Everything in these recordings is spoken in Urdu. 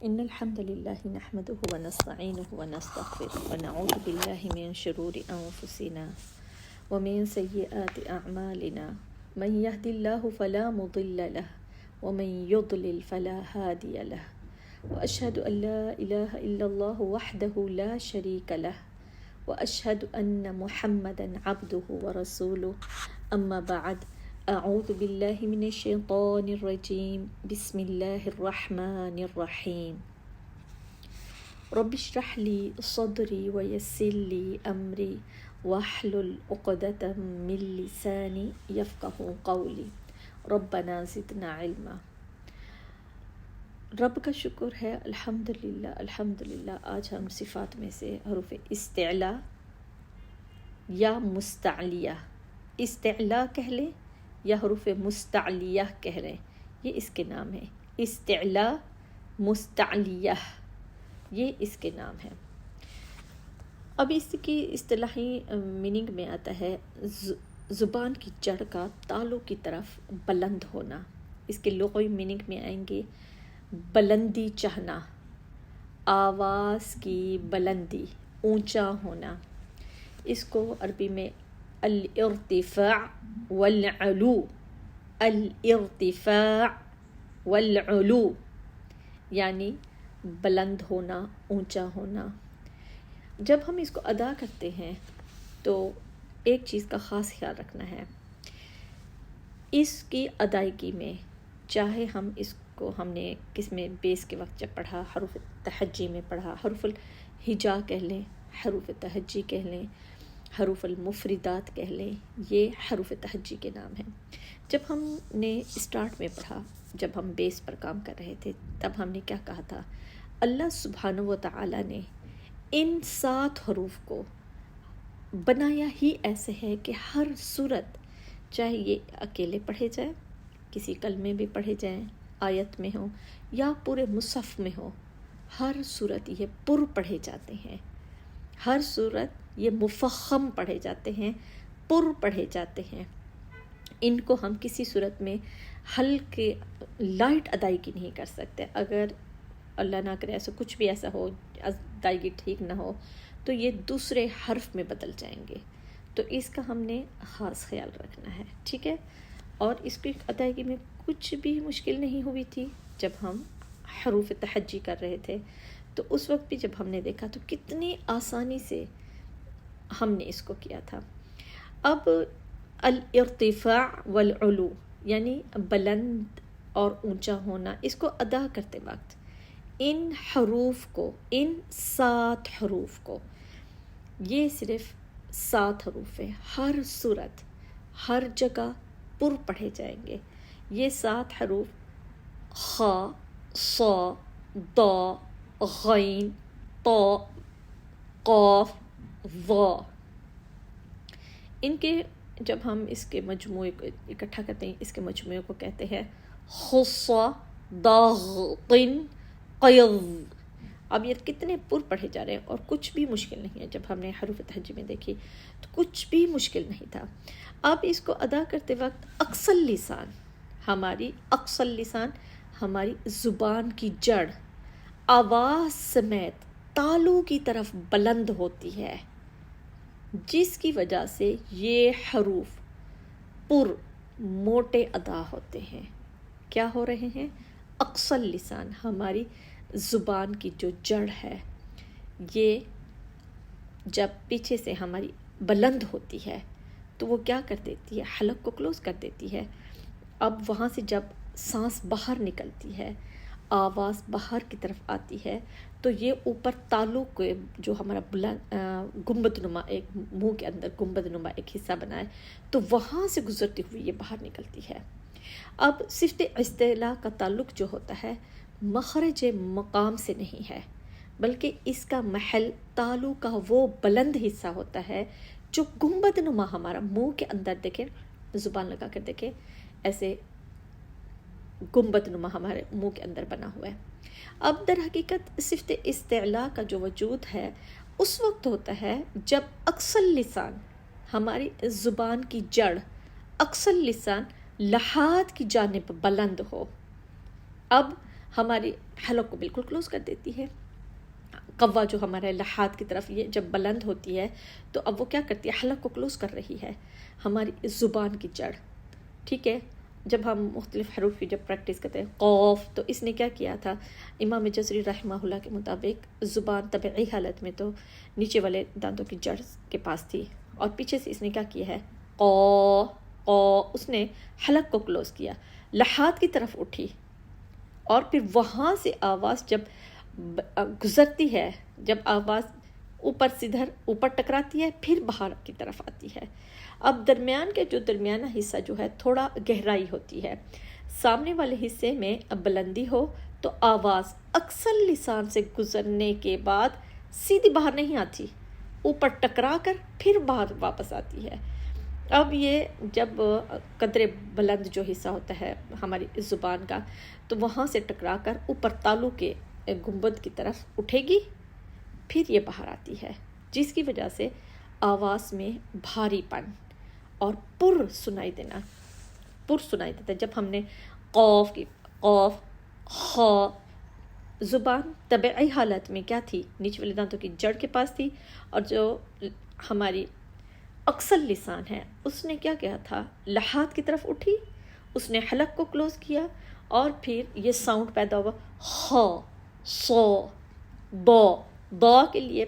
إن الحمد لله نحمده ونستعينه ونستغفره ونعوذ بالله من شرور أنفسنا ومن سيئات أعمالنا من يهد الله فلا مضل له ومن يضلل فلا هادي له وأشهد أن لا إله إلا الله وحده لا شريك له وأشهد أن محمدا عبده ورسوله أما بعد أعوذ بالله من الشيطان الرجيم بسم الله الرحمن الرحيم رب اشرح لي صدري ويسر لي أمري واحلل عقدة من لساني يفقه قولي ربنا زدنا علما۔ رب کا شکر ہے، الحمدللہ۔ آج ہم صفات میں سے حروف استعلا یا مستعلیہ، استعلا کہہ لیں یا حروف مستعلیہ کہہ لیں، یہ اس کے نام ہے۔ استعلا، مستعلیہ، یہ اس کے نام ہے۔ اب اس کی اصطلاحی میننگ میں آتا ہے زبان کی جڑ کا تالو کی طرف بلند ہونا۔ اس کے لغوی میننگ میں آئیں گے بلندی چاہنا، آواز کی بلندی، اونچا ہونا۔ اس کو عربی میں الارتفاع والعلو، الارتفاع والعلو یعنی بلند ہونا، اونچا ہونا۔ جب ہم اس کو ادا کرتے ہیں تو ایک چیز کا خاص خیال رکھنا ہے، اس کی ادائیگی میں چاہے ہم نے کس میں بیس کے وقت جب پڑھا، حروف تہجی میں پڑھا، حروف الہجا کہہ لیں، حروف تہجی کہہ لیں، حروف المفردات کہہ لیں، یہ حروف تہجی کے نام ہیں۔ جب ہم نے اسٹارٹ میں پڑھا، جب ہم بیس پر کام کر رہے تھے، تب ہم نے کیا کہا تھا؟ اللہ سبحانہ و تعالی نے ان 7 حروف کو بنایا ہی ایسے ہے کہ ہر صورت، چاہے یہ اکیلے پڑھے جائیں، کسی کلمے میں پڑھے جائیں، آیت میں ہو یا پورے مصحف میں ہو، ہر صورت یہ پر پڑھے جاتے ہیں، ہر صورت یہ مفخم پڑھے جاتے ہیں، پر پڑھے جاتے ہیں۔ ان کو ہم کسی صورت میں ہلکے لائٹ ادائیگی نہیں کر سکتے۔ اگر اللہ نہ کرے ایسا کچھ بھی ایسا ہو، ادائیگی ٹھیک نہ ہو، تو یہ دوسرے حرف میں بدل جائیں گے۔ تو اس کا ہم نے خاص خیال رکھنا ہے، ٹھیک ہے؟ اور اس کی ادائیگی میں کچھ بھی مشکل نہیں ہوئی تھی جب ہم حروف تہجی کر رہے تھے، تو اس وقت بھی جب ہم نے دیکھا تو کتنی آسانی سے ہم نے اس کو کیا تھا۔ اب الارتفاع والعلو یعنی بلند اور اونچا ہونا، اس کو ادا کرتے وقت ان حروف کو، ان 7 حروف کو، یہ صرف 7 حروف ہیں، ہر صورت، ہر جگہ پر پڑھے جائیں گے۔ یہ 7 حروف خا، صا، ضا، غین، طا، قاف، ظا، ان کے جب ہم اس کے مجموعے کو اکٹھا کرتے ہیں، اس کے مجموعے کو کہتے ہیں خصا، ضاغطن، قیض۔ اب یہ کتنے پر پڑھے جا رہے ہیں اور کچھ بھی مشکل نہیں ہے۔ جب ہم نے حروف تہجی میں دیکھی تو کچھ بھی مشکل نہیں تھا۔ اب اس کو ادا کرتے وقت اقصل لسان، ہماری زبان کی جڑ آواز سمیت تالو کی طرف بلند ہوتی ہے، جس کی وجہ سے یہ حروف پر موٹے ادا ہوتے ہیں۔ کیا ہو رہے ہیں؟ اقصل لسان، ہماری زبان کی جو جڑ ہے، یہ جب پیچھے سے ہماری بلند ہوتی ہے تو وہ کیا کر دیتی ہے؟ حلق کو کلوز کر دیتی ہے۔ اب وہاں سے جب سانس باہر نکلتی ہے، آواز باہر کی طرف آتی ہے، تو یہ اوپر تالو کے جو ہمارا بلند گنبد نما، ایک منہ کے اندر گنبد نما ایک حصہ بنا ہے، تو وہاں سے گزرتی ہوئی یہ باہر نکلتی ہے۔ اب صفت استعلا کا تعلق جو ہوتا ہے مخرج مقام سے نہیں ہے، بلکہ اس کا محل تالو کا وہ بلند حصہ ہوتا ہے جو گنبد نما ہمارا منہ کے اندر، دیکھیں زبان لگا کر دیکھیں، ایسے گنبد نما ہمارے منہ کے اندر بنا ہوا ہے۔ اب در حقیقت صفت استعلا کا جو وجود ہے اس وقت ہوتا ہے جب اقصل لسان، ہماری زبان کی جڑ، اقصل لسان لحاد کی جانب بلند ہو۔ اب ہماری حلق کو بالکل کلوز کر دیتی ہے. قوا جو ہمارا لحاظ کی طرف یہ جب بلند ہوتی ہے تو اب وہ کیا کرتی ہے، حلق کو کلوز کر رہی ہے، ہماری زبان کی جڑ. ٹھیک ہے، جب ہم مختلف حروف کی جب پریکٹس کرتے ہیں، قوف، تو اس نے کیا کیا تھا، امام جزری رحمہ اللہ کے مطابق زبان طبعی حالت میں تو نیچے والے دانتوں کی جڑ کے پاس تھی، اور پیچھے سے اس نے کیا کیا ہے، قو قو، اس نے حلق کو کلوز کیا، لحاظ کی طرف اٹھی، اور پھر وہاں سے آواز جب گزرتی ہے، جب آواز اوپر سے ادھر اوپر ٹکراتی ہے پھر باہر کی طرف آتی ہے. اب درمیان کے جو درمیانہ حصہ جو ہے تھوڑا گہرائی ہوتی ہے، سامنے والے حصے میں اب بلندی ہو تو آواز اکثر لسان سے گزرنے کے بعد سیدھی باہر نہیں آتی، اوپر ٹکرا کر پھر باہر واپس آتی ہے. اب یہ جب قدرے بلند جو حصہ ہوتا ہے ہماری زبان کا، تو وہاں سے ٹکرا کر اوپر تالو کے گنبد کی طرف اٹھے گی، پھر یہ باہر آتی ہے، جس کی وجہ سے آواز میں بھاری پن اور پر سنائی دیتا ہے. جب ہم نے قوف کی، قوف، خا، زبان طبعی حالت میں کیا تھی، نیچے والے دانتوں کی جڑ کے پاس تھی، اور جو ہماری اکثر لسان ہے اس نے کیا کیا تھا، لحاظ کی طرف اٹھی، اس نے حلق کو کلوز کیا، اور پھر یہ ساؤنڈ پیدا ہوا خا، سو، دو کے لیے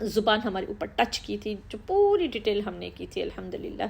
زبان ہمارے اوپر ٹچ کی تھی، جو پوری ڈیٹیل ہم نے کی تھی الحمدللہ.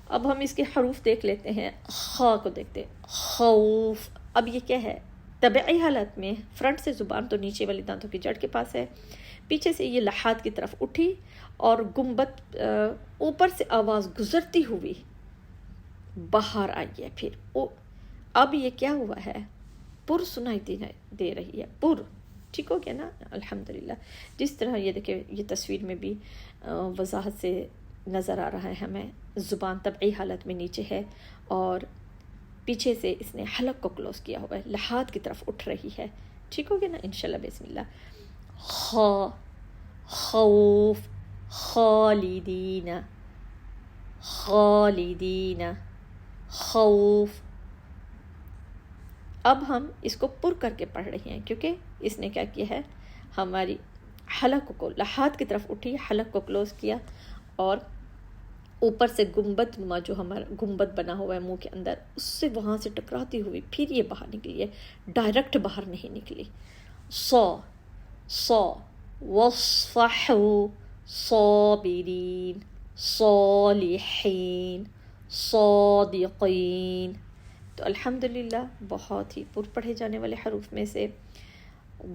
اب ہم اس کے حروف دیکھ لیتے ہیں. خا کو دیکھتے ہیں، خوف. اب یہ کیا ہے، طبعی حالت میں فرنٹ سے زبان تو نیچے والی دانتوں کی جڑ کے پاس ہے، پیچھے سے یہ لحاظ کی طرف اٹھی اور گنبد اوپر سے آواز گزرتی ہوئی باہر آئی ہے. پھر اب یہ کیا ہوا ہے، پر سنائی دے رہی ہے، پر. ٹھیک ہو گیا نا الحمدللہ. جس طرح یہ دیکھیں، یہ تصویر میں بھی وضاحت سے نظر آ رہا ہے ہمیں، زبان طبعی حالت میں نیچے ہے اور پیچھے سے اس نے حلق کو کلوز کیا ہوا ہے، لحاظ کی طرف اٹھ رہی ہے. ٹھیک ہو گیا نا انشاءاللہ بسم اللہ. خا، خوف، خالدین، خالدین، خوف. اب ہم اس کو پر کر کے پڑھ رہے ہیں، کیونکہ اس نے کیا کیا ہے، ہماری حلق کو لحاظ کی طرف اٹھی، حلق کو کلوز کیا، اور اوپر سے گنبد نما جو ہمارا گنبد بنا ہوا ہے منہ کے اندر، اس سے وہاں سے ٹکراتی ہوئی پھر یہ باہر نکلی ہے، ڈائریکٹ باہر نہیں نکلی. صا، صا، وصفحوا صابرین، صالحین، صادقین. تو الحمدللہ بہت ہی پر پڑھے جانے والے حروف میں سے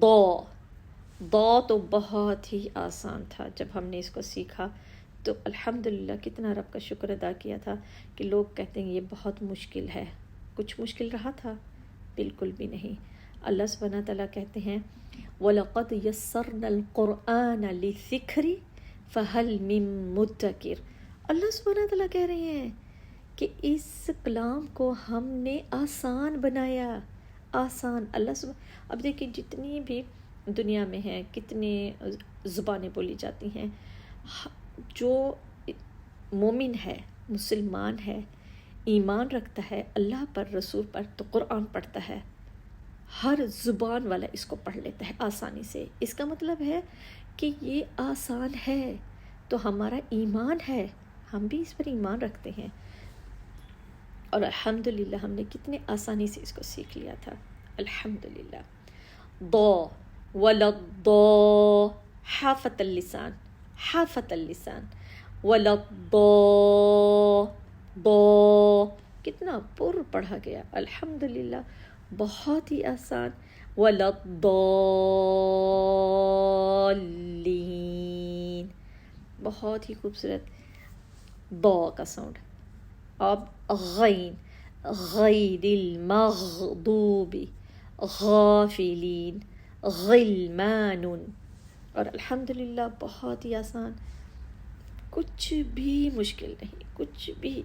دا تو بہت ہی آسان تھا. جب ہم نے اس کو سیکھا تو الحمدللہ کتنا رب کا شکر ادا کیا تھا کہ لوگ کہتے ہیں یہ بہت مشکل ہے. کچھ مشکل رہا تھا؟ بالکل بھی نہیں. اللہ سبحانہ تعالیٰ کہتے ہیں وَلَقَدْ يَسَّرْنَا الْقُرْآنَ لِلذِّكْرِ فَهَلْ مِن مُدَّكِرٍ. اللہ سبحانہ تعالیٰ کہہ رہے ہیں کہ اس کلام کو ہم نے آسان بنایا، آسان. اب دیکھیں جتنی بھی دنیا میں ہیں، کتنے زبانیں بولی جاتی ہیں، جو مومن ہے، مسلمان ہے، ایمان رکھتا ہے اللہ پر، رسول پر، تو قرآن پڑھتا ہے. ہر زبان والا اس کو پڑھ لیتا ہے آسانی سے. اس کا مطلب ہے کہ یہ آسان ہے، تو ہمارا ایمان ہے، ہم بھی اس پر ایمان رکھتے ہیں، اور الحمدللہ ہم نے کتنے آسانی سے اس کو سیکھ لیا تھا الحمدللہ. ولد حافت اللسان، حافت اللسان، ولد کتنا پر پڑھا گیا الحمدللہ، بہت ہی آسان. ولد بہت ہی خوبصورت کا ساؤنڈ. اب غین، غیر المغضوب، غافلین، غلمان. اور الحمدللہ بہت ہی آسان، کچھ بھی مشکل نہیں، کچھ بھی.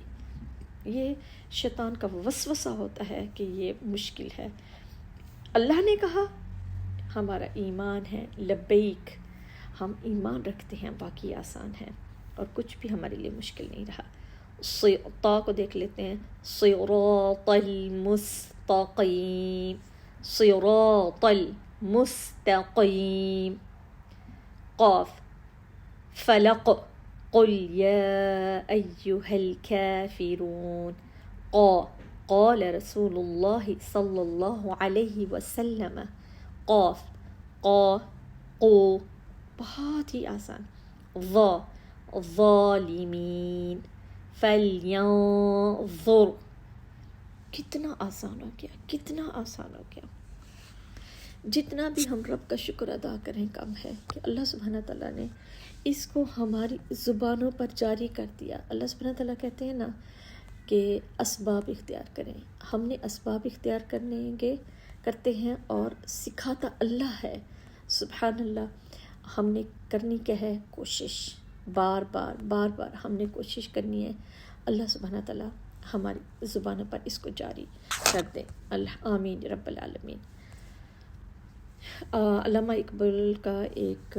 یہ شیطان کا وسوسہ ہوتا ہے کہ یہ مشکل ہے. اللہ نے کہا ہمارا ایمان ہے، لبیک، ہم ایمان رکھتے ہیں، باقی آسان ہے، اور کچھ بھی ہمارے لیے مشکل نہیں رہا. طا کو دیکھ لیتے ہیں، صراط المستقیم، صراط المستقيم. قاف فلق قل يا أيها الكافرون. قال رسول الله صلى الله عليه وسلم. قاف قو بہت ہی آسان. ظالمین فلینظر. کتنا آسان ہو گیا، کتنا آسان ہو گیا. جتنا بھی ہم رب کا شکر ادا کریں کم ہے کہ اللہ سبحانہ تعالیٰ نے اس کو ہماری زبانوں پر جاری کر دیا. اللہ سبحانہ تعالیٰ کہتے ہیں نا کہ اسباب اختیار کریں. ہم نے اسباب اختیار کرتے ہیں اور سکھاتا اللہ ہے. سبحان اللہ. ہم نے کرنی کیا ہے؟ کوشش. بار بار ہم نے کوشش کرنی ہے. اللہ سبحانہ تعالیٰ ہماری زبانوں پر اس کو جاری کر دے. اللہ آمین رب العالمین. علامہ اقبال کا ایک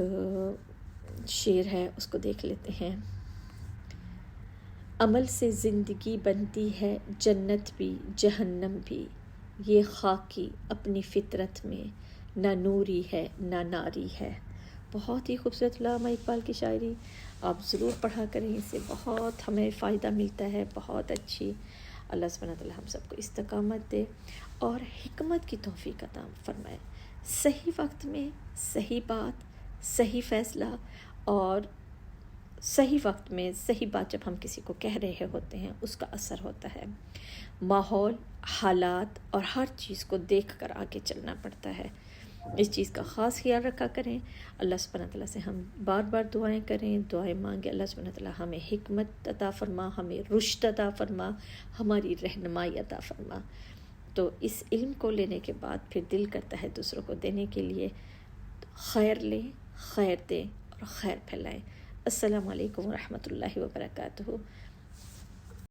شعر ہے، اس کو دیکھ لیتے ہیں. عمل سے زندگی بنتی ہے جنت بھی جہنم بھی، یہ خاکی اپنی فطرت میں نہ نوری ہے نہ ناری ہے. بہت ہی خوبصورت علامہ اقبال کی شاعری، آپ ضرور پڑھا کریں، اس سے بہت ہمیں فائدہ ملتا ہے. بہت اچھی. اللہ سبحانہ تعالیٰ ہم سب کو استقامت دے اور حکمت کی توفیق عطا فرمائے. صحیح وقت میں صحیح بات، صحیح فیصلہ، اور صحیح وقت میں صحیح بات جب ہم کسی کو کہہ رہے ہوتے ہیں اس کا اثر ہوتا ہے. ماحول، حالات اور ہر چیز کو دیکھ کر آگے چلنا پڑتا ہے. اس چیز کا خاص خیال رکھا کریں. اللہ سبحانہ تعالیٰ سے ہم بار بار دعائیں کریں، دعائیں مانگیں. اللہ سبحانہ تعالیٰ ہمیں حکمت عطا فرما، ہمیں رشد عطا فرما، ہماری رہنمائی عطا فرما. تو اس علم کو لینے کے بعد پھر دل کرتا ہے دوسروں کو دینے کے لیے. خیر لیں، خیر دیں اور خیر پھیلائیں. السلام علیکم ورحمۃ اللہ وبرکاتہ.